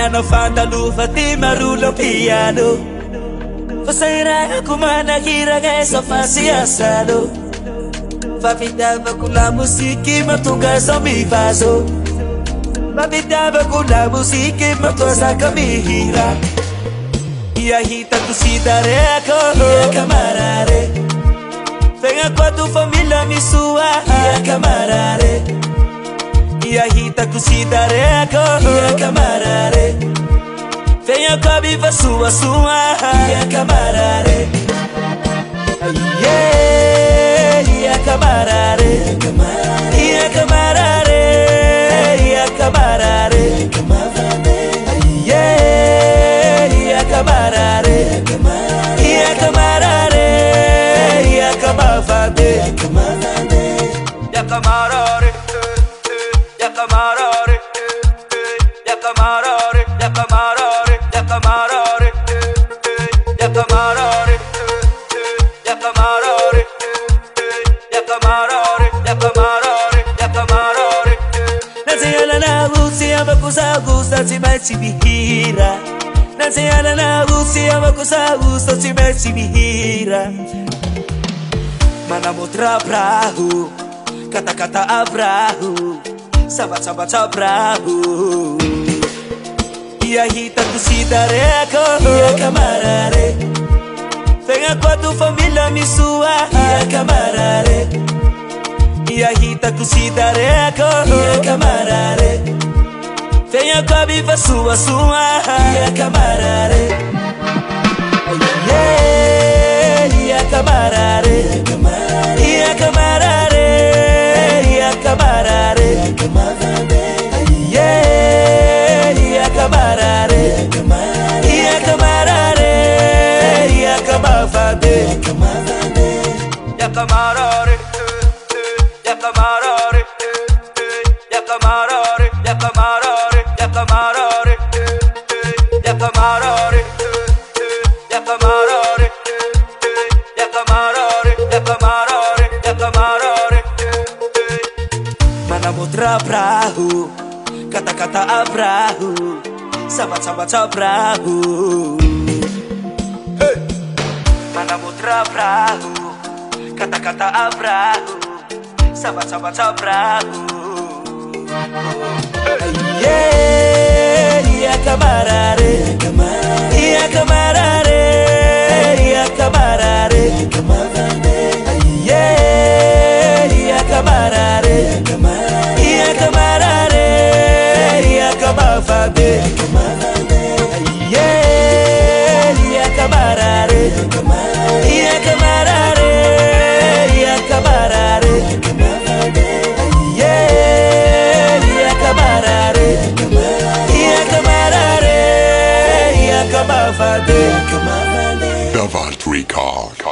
Nano fantalufa ti marulo piano Fasaira kumana hiranga sa fasiasado Fafitava con la musica ma tu casa mi faso Fafitava con la musica ma tu sa mi hira Ia hita tu si dareco Ia camarare Venga qua tu famiglia mi sua Ia camarare Ia hita tu si dareco Ia camarare Venga qua viva sua Ia camarare Ia camarare Ia camarare Ia camarare Ia camarare Ia camarare Ia camarade Ia camarare Ia camarare Ia camarare Ia camarare Ia camarare Ia camarare Ia camarare Ia camarare Ia camarare Ia camarare Naziala na usi amakusa gusta si mechi bihira Naziala na usi amakusa gusta si mechi bihira Mana mutra prahu Kata-kata abrahu Sabat-sabat abrahu Ia hita tu si dareco Ia camarare Venga qua tu famiglia mi sua Ia camarare Ia hita tu si dareco Ia camarare Venga qua viva sua Ia camarare Ia camarare Ia camarare Ia camarare Ia camarare Ia camarare Ia camarade Ia camarare Ia camarare Ia camarare Ia camarare Ia camarare Ia camarare Ia camarare Ia camarare Ia camarare Ia camarare Mana mutra prahu Kata-kata abrahu Sabat-sabat abrahu Mana mutra prahu Kata-kata abrahu Sabat-sabat abrahu Ia camarare Ia camarare Ia camarare Ia camarare Ia camarare Ia camarade Ia camarare Ia camarare Ia camarare Ia camarare Ia camarare Ia camarade The Vault Record.